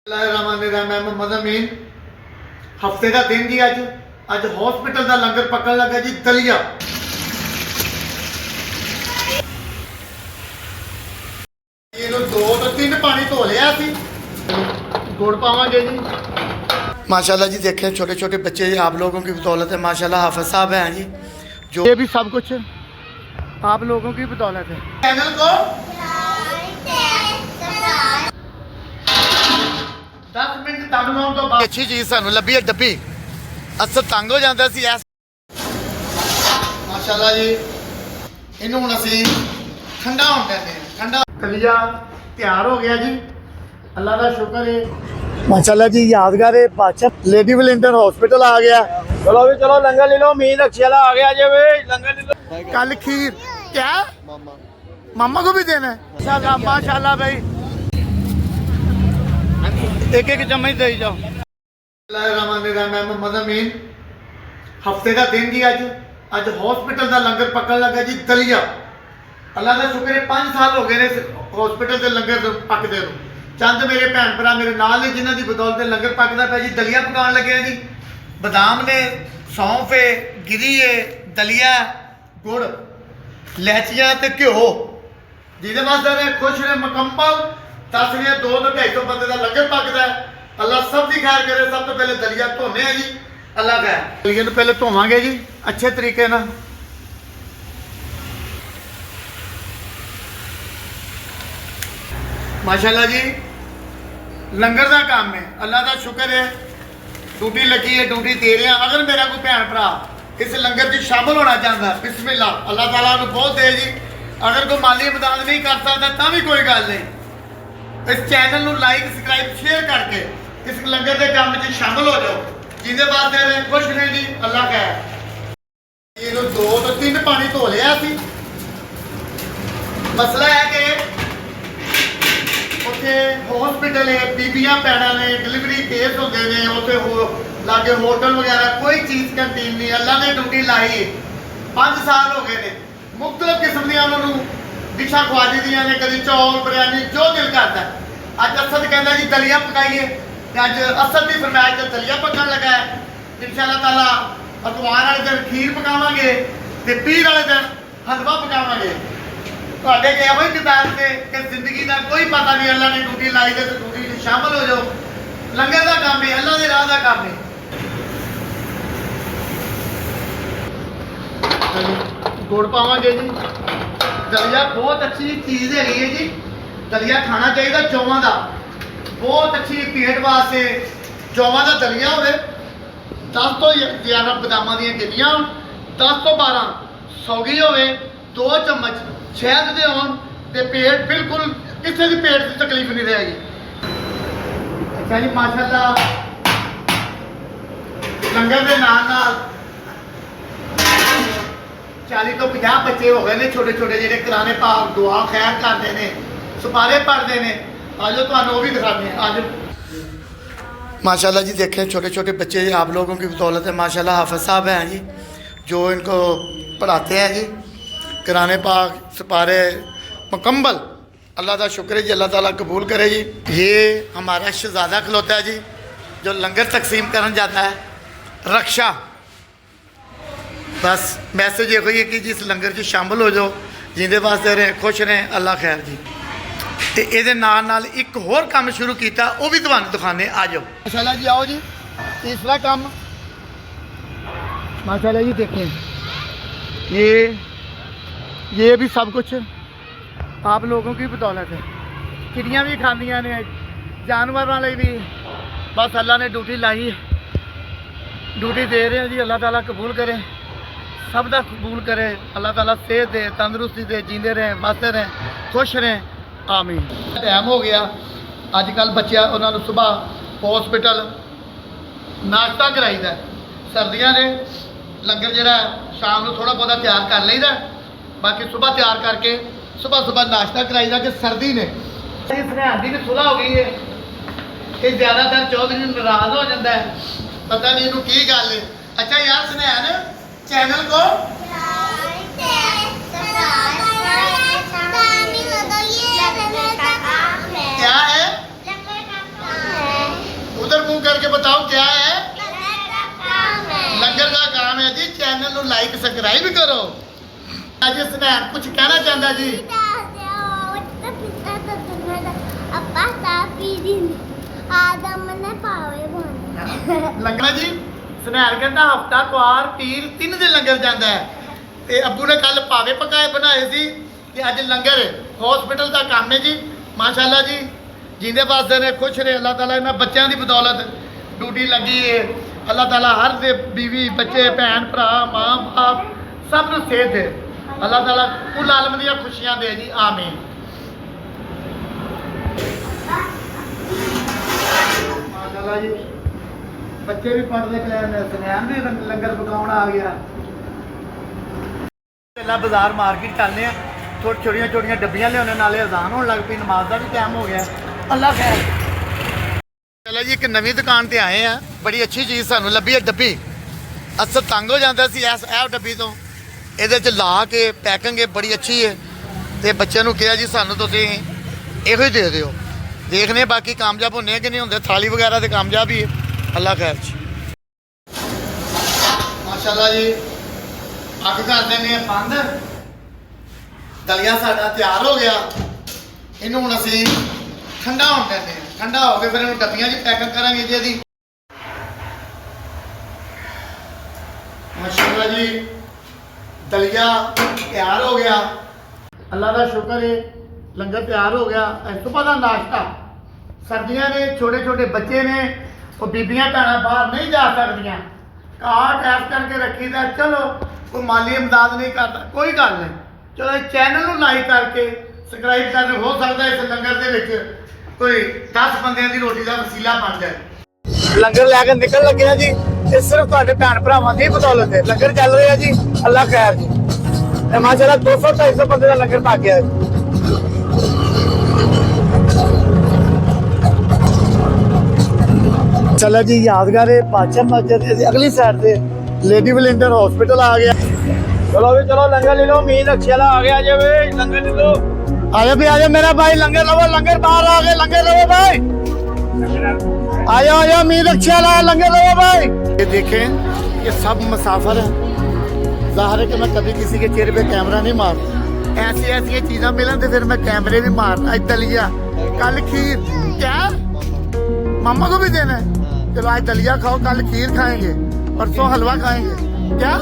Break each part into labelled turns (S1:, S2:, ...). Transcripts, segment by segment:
S1: मैं मोहम्मद अमीन। हफ्ते का दिन जी अज अज हॉस्पिटल का लंगर पकड़ लगा जी दलिया। दो तो तीन पानी धो लिया सी, गुड़ पावांगे जी। माशाल्लाह जी देखें छोटे छोटे बच्चे जी, आप लोगों की बदौलत है। माशाल्लाह हाफिज साहब हैं जी, जो ये भी सब कुछ आप लोगों की बदौलत है। चैनल को 10 मिनट तंग लाउण तो बाद अच्छी चीज़ सानू लभी है डब्बी। अक्सर तंग हो जाता सी ऐस। माशाल्लाह जी इनू हुण असीं ठंडा होण देंदे हां। ठंडा दलिया तैयार हो गया जी, अल्लाह का शुक्र है। माशाल्लाह जी यादगार है बादशाह लेडी विलिंगटन हॉस्पिटल आ गया।
S2: चलो भी चलो लंगर ले लो, मीन अक्षला आ गया जे भाई लंगर ले लो।
S1: कल खीर क्या मामा को भी देना है? माशाल्लाह माशाल्लाह भाई, एक एक चम्मच दे जाओ। मैं मोहम्मद अमीन। हफ्ते का दिन जी अज अज हॉस्पिटल का लंगर पकड़ लगा जी दलिया। अल्लाह का शुक्र है 5 साल हो गए ने हॉस्पिटल के लंगर पकते नूं। चंद मेरे भैन भरा मेरे नाल ने जिन्हां दी बदौलत लंगर पकदा पिया जी। दलिया पकाउण लगे जी, बादाम ने, सौंफ है, गिरी है, दलिया, गुड़, इलायचियां ते घ्यो, जिहदे वास्ते ने खुश ने मुकम्मल 10 ने 2 तो 250 बंदे का लंगर पकदा है। अल्लाह सब दी खैर करे। सब तो पहले दलिया धोने हैं जी, अल्लाह का दलिया नूं पहले धोवांगे जी अच्छे तरीके नाल। माशाल्लाह जी लंगर का काम है, अल्लाह का शुक्र है। ड्यूटी लगी है, ड्यूटी दे रहे हैं। अगर मेरा कोई भैन भरा इस लंगर में शामिल होना चाहता है, बिस्मिल्लाह, अल्लाह ताला उन्हें बहुत दे जी। अगर कोई माली मदद नहीं कर सकता तो भी कोई गल नहीं, इस चैनल को लाइक सबसक्राइब शेयर करके इस लंगर के काम में शामिल हो जाओ। जिंदे वास्ते ने खुश ने जी, अल्लाह का है। ये 2 तो 3 पानी धो लिया सी। मसला है कि उत्थे हॉस्पिटल है, बीबियां भैनां ने डिलीवरी केस होंदे ने, उत्थे लागे होटल वगैरह कोई चीज़ कैंटीन नहीं। अल्लाह ने ड्यूटी लाई है, 5 साल हो गए ने। मुख्तलिफ किस्म दी उन्होंने डिशा खवा दी ने, कभी चौल बिरयानी जो दिल करता है। अज असद कहता जी दलिया पकाइए, तो अज असद की फरमाइश से दलिया पकन लगा है। इंशाअल्लाह ताला अतवार वाले दिन खीर पकावांगे तो पीर वाले दिन हलवा पकावांगे। ਤੁਹਾਡੇ के ਇਹੋ किताब से कि जिंदगी का कोई पता नहीं। अल्लाह ने ड्यूटी लाई है तो ड्यूटी शामिल हो जाओ। लंगर का काम है, अल्लाह के राह का काम है। गुड़ पावांगे जी। दलिया बहुत अच्छी चीज़ है जी, दलिया खाना चाहिए चौवां का, बहुत अच्छी पेट वास्ते। चौवां का दलिया हो 10 तो 11 बदामां दी गिनियां, 10 तो 12 सौगी हो 2 चम्मच शहद दे होन ते पेट बिल्कुल किसी भी पेट की तकलीफ नहीं रहेगी। अच्छा जी माशाल्लाह लंगर के नाल 40 तो 50 बच्चे हो गए ने छोटे छोटे, जेडे कुरान पाक दुआ खैर करते हैं, सुपारे पढ़ते हैं। आज तो भी दिखाते हैं। आज माशाल्लाह जी देखें छोटे छोटे बच्चे जी, आप लोगों की बदौलत है। माशाल्लाह हाफिज साहब हैं जी, जो इनको पढ़ाते हैं जी। कुरान पाक सुपारे मुकम्मल, अल्लाह का शुक्र है जी, अल्लाह ताला कबूल करे जी। ये हमारा शहजादा खलोता है जी, जो लंगर तकसीम करने जाता है, रक्षा। बस मैसेज ये है कि जिस लंगर च शामिल हो जाओ, जिंदे वास्ते रहें, खुश रहें, अल्लाह खैर जी। तो ये नाल एक होर काम शुरू किया, वो भी तुहानूं दिखाने। आ जाओ माशाल्लाह जी, आओ जी। तीसरा काम माशाल्लाह जी देखें, ये भी सब कुछ आप लोगों की बदौलत है। चिड़ियाँ भी खांदियां ने, जानवर वाले भी। बस अल्लाह ने ड्यूटी लाई है, ड्यूटी दे रहे हैं जी। अल्लाह ताला कबूल करे, सब का कबूल करे। अल्लाह ताला सेहत दे, तंदुरुस्ती दे, जींदे रहें, बसते रहें, खुश रहें, आमीन। टाइम हो गया, अजकल बच्चे उन्होंने सुबह हॉस्पिटल नाश्ता कराईदा। सर्दियाँ ने लंगर जरा शाम को थोड़ा बहुत तैयार कर लीदा, बाकी सुबह तैयार करके सुबह नाश्ता कराईदा। कि सर्दी ने सरहद की भी सुलह हो गई है कि ज़्यादातर चौधरी नाराज हो जाता है, पता नहीं इनू की गल है। अच्छा यार सुनैन चैनल को क्या है? उधर मुंह करके बताओ क्या है? लंगर का काम है जी। चैनल ਨੂੰ ਲਾਈਕ ਸਬਸਕ੍ਰਾਈਬ ਕਰੋ। ਅੱਜ ਸਨੈਪ ਕੁਝ ਕਹਿਣਾ ਚਾਹੁੰਦਾ ਜੀ। ਲੰਗਰ ਜੀ ਸਨੈਪ ਕਹਿੰਦਾ ਹਫਤਾ ਤਵਾਰ ਪੀਰ 3 ਦਿਨ ਲੰਗਰ ਜਾਂਦਾ ਹੈ ਤੇ ਅੱਬੂ ਨੇ ਕੱਲ ਪਾਵੇ ਪਕਾਏ ਬਣਾਏ ਸੀ ਤੇ ਅੱਜ ਲੰਗਰ ਹਸਪੀਟਲ ਦਾ ਕੰਮ ਹੈ ਜੀ। ਮਾਸ਼ਾਅੱਲਾ ਜੀ ਜਿੰਦੇ ਵਾਸਤੇ ਨੇ ਖੁਸ਼ ਰਹੇ ਅੱਲਾਹ ਤਾਲਾ ਇਹਨਾਂ ਬੱਚਿਆਂ ਦੀ ਬਦੌਲਤ ਡਿਊਟੀ ਲੱਗੀ ਹੈ। ਅੱਲਾਹ ਤਾਲਾ ਹਰ ਦੇ ਬੀਵੀ ਬੱਚੇ ਭੈਣ ਭਰਾ ਮਾਂ ਬਾਪ ਸਭ ਨੂੰ ਸਿਹਤ ਦੇ। ਅੱਲਾਹ ਤਾਲਾ ਕੁੱਲ ਆਲਮ ਦੀਆਂ ਖੁਸ਼ੀਆਂ ਦੇ ਜੀ ਆਮੀਨ। ਮਾਸ਼ਾਅੱਲਾ ਜੀ ਬੱਚੇ ਵੀ ਪੜ੍ਹਦੇ ਪਏ ਨੇ। ਸੁਨੈਨ ਵੀ ਲੰਗਰ ਪਕਾਉਣ ਆ ਗਿਆ। ਪਹਿਲਾਂ ਬਾਜ਼ਾਰ ਮਾਰਕੀਟ ਚੱਲਦੇ ਆ। ਛੋਟੀਆਂ ਡੱਬੀਆਂ ਲਿਆਉਣੇ ਨਾਲੇ ਅਜ਼ਾਨ ਹੋਣ ਲੱਗ ਪਈ। ਨਮਾਜ਼ ਦਾ ਵੀ ਟਾਈਮ ਹੋ ਗਿਆ। ਅੱਲਾ ਖੈਰ। ਚਲੋ ਜੀ ਇੱਕ ਨਵੀਂ ਦੁਕਾਨ ਤੇ ਆਏ ਆ। ਬੜੀ ਅੱਛੀ ਚੀਜ਼ ਸਾਨੂੰ ਲੱਭੀ ਹੈ ਡੱਬੀ। ਅਸਲ ਤੰਗ ਹੋ ਜਾਂਦਾ ਸੀ ਇਸ ਡੱਬੀ ਤੋਂ। ਇਹਦੇ 'ਚ ਲਾ ਕੇ ਪੈਕਿੰਗ ਬੜੀ ਅੱਛੀ ਹੈ ਤੇ ਬੱਚਿਆਂ ਨੂੰ ਕਿਹਾ ਜੀ ਸਾਨੂੰ ਤੁਸੀਂ ਇਹੋ ਹੀ ਦੇ ਦਿਓ। ਦੇਖਦੇ ਬਾਕੀ ਕਾਮਯਾਬ ਹੁੰਦੇ ਕਿ ਨਹੀਂ ਹੁੰਦੇ। ਥਾਲੀ ਵਗੈਰਾ ਤੇ ਕਾਮਯਾਬ ਹੀ ਹੈ। ਅੱਲਾ ਖੈਰ ਜੀ। ਮਾਸ਼ਾਅੱਲਾ ਜੀ ਅੱਗ ਕਰਦੇ ਨੇ ਬੰਦ। ਦਲੀਆ ਸਾਡਾ ਤਿਆਰ ਹੋ ਗਿਆ। ਇਹਨੂੰ ਹੁਣ ਅਸੀਂ ਠੰਡਾ ਹੋਣ ਦਿੰਦੇ ਹਾਂ। ਠੰਡਾ ਹੋ ਕੇ ਫਿਰ ਇਹਨੂੰ ਡੱਬੀਆਂ 'ਚ ਪੈਕਿੰਗ ਕਰਾਂਗੇ ਜੀ ਇਹਦੀ। ਮਾਸ਼ਾਅੱਲਾ ਜੀ ਦਲੀਆ ਤਿਆਰ ਹੋ ਗਿਆ। ਅੱਲਾ ਦਾ ਸ਼ੁਕਰ ਹੈ ਲੰਗਰ ਤਿਆਰ ਹੋ ਗਿਆ। ਇਸ ਤੋਂ ਬਾਅਦ ਨਾਸ਼ਤਾ। ਸਰਦੀਆਂ ਨੇ ਛੋਟੇ ਬੱਚੇ ਨੇ ਉਹ ਬੀਬੀਆਂ ਭੈਣਾਂ ਬਾਹਰ ਨਹੀਂ ਜਾ ਸਕਦੀਆਂ। ਕਾਰਡ ਐਸ ਕਰਕੇ ਰੱਖੀਦਾ। ਚਲੋ ਕੋਈ ਮਾਲੀ ਇਮਦਾਦ ਨਹੀਂ ਕਰਦਾ ਕੋਈ ਗੱਲ ਨਹੀਂ। ਚਲੋ ਚੈਨਲ ਨੂੰ ਲਾਈਕ ਕਰਕੇ ਸਬਸਕ੍ਰਾਈਬ ਕਰਕੇ ਹੋ ਸਕਦਾ ਇਸ ਲੰਗਰ ਦੇ ਵਿੱਚ ਕੋਈ 10 ਬੰਦਿਆਂ ਦੀ ਰੋਟੀ ਦਾ ਵਸੀਲਾ ਬਣ ਜਾਏ। ਲੰਗਰ ਲੈ ਕੇ ਨਿਕਲ ਲੱਗੇ ਆ ਜੀ। ਇਹ ਸਿਰਫ ਤੁਹਾਡੇ ਭੈਣ ਭਰਾਵਾਂ ਦੀ ਬਦੌਲਤ ਹੈ। ਲੰਗਰ ਚੱਲ ਰਿਹਾ ਜੀ। ਅੱਲਾ ਖੈਰ ਜੀ। ਤੇ ਮਾਸ਼ਾਅੱਲਾ 200-250 ਬੰਦੇ ਦਾ ਲੰਗਰ ਪਾ ਗਿਆ ਜੀ। चलो जी यादगार है पाचा मस्जिद अगली साइड से लेडी विलेंडर हॉस्पिटल आ गया।
S2: चलो भी चलो लंगर ले लो। मीन अच्छी वाला आ गया जे भाई लंगर ले लो।
S1: आजा भी आजा मेरा भाई लंगर लो। लंगर बाहर आ गए। लंगर लो भाई। आजा मीन अच्छी वाला लंगर लो भाई। ये देखें ये सब मुसाफिर है। जाहिर है कि मैं कभी किसी के चेहरे पे कैमरा नहीं मारता। ऐसी चीज़ें मिलन तो फिर मैं कैमरे भी मारता। दलिया कल खीर क्या मामा को भी देना है। चलो आज दलिया खाओ कल खीर खाएंगे परसों हलवा खाएंगे। क्या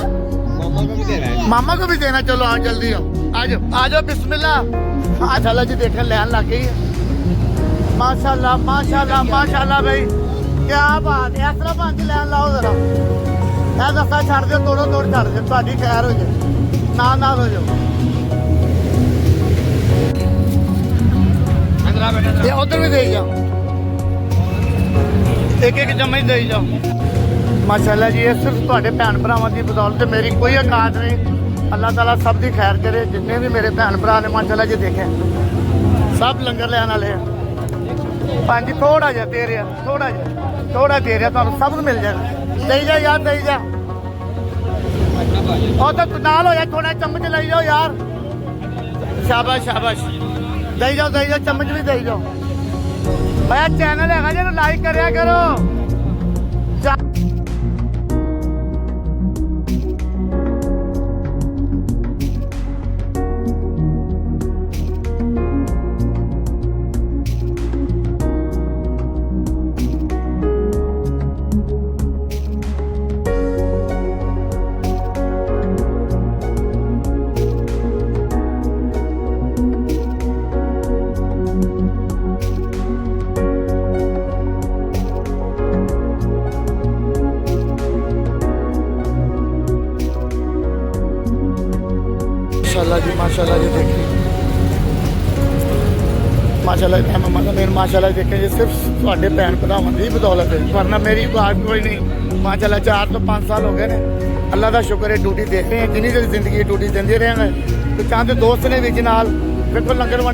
S1: मामा को भी देना। चलो आओ जल्दी आओ आ जाओ बिस्मिल्लाह। आज अल्लाह जी देखें लैन लग गई है। माशाल्लाह भाई क्या बात है। इस तरह पाँच लैन लाओ जरा। मैं दसा छड़ दो तोड़ छड़ दो थोड़ी खैर हो जाए ना हो जाओ। उधर भी दे जाओ एक चम्मच दे जाओ। माशाअल्लाह जी ये सिर्फ ਤੁਹਾਡੇ ਭੈਣ ਭਰਾਵਾਂ ਦੀ ਬਦੌਲਤ ਮੇਰੀ ਕੋਈ ਔਕਾਤ ਨਹੀਂ। ਅੱਲਾਹ ਤਾਲਾ ਸਭ ਦੀ ਖੈਰ ਕਰੇ। ਜਿੰਨੇ ਵੀ ਮੇਰੇ ਭੈਣ ਭਰਾ ਨੇ ਮਾਸ਼ਾਅल्लाह ਜੀ ਦੇਖੇ ਸਭ ਲੰਗਰ ਲੈਣ ਵਾਲੇ ਆ। ਪੰਜ ਥੋੜਾ ਜਿਹਾ ਦੇ ਰਿਹਾ ਥੋੜਾ ਦੇ ਰਿਹਾ ਤੁਹਾਨੂੰ ਸਭ ਨੂੰ ਮਿਲ ਜਾਏਗਾ। ਦੇਈ ਜਾ ਯਾਰ ਦੇਈ ਜਾ। ਉਹ ਤਾਂ ਨਾਲ ਹੋ ਜਾ ਥੋੜਾ ਚਮਚ ਲਈ ਜਾਓ ਯਾਰ। ਸ਼ਾਬਾਸ਼ ਦੇਈ ਜਾਓ ਚਮਚ ਵੀ ਦੇਈ ਜਾਓ। मेरा चैनल है जी लाइक करया करो। माशाल्लाह जी देखिए माशाल्लाह देखें जी सिर्फ ਤੁਹਾਡੇ ਭੈਣ ਭਰਾਵਾਂ ਦੀ ਬਦੌਲਤ ਹੈ। वरना मेरी बात कोई नहीं। माशाल्लाह 4 ਤੋਂ 5 साल हो गए ने। अल्लाह का शुक्र है ड्यूटी देते हैं। जिन्नी देर जिंदगी ड्यूटी देंदे रहेंगे। तो चाहते दोस्त ने भी नाल देखो लंगर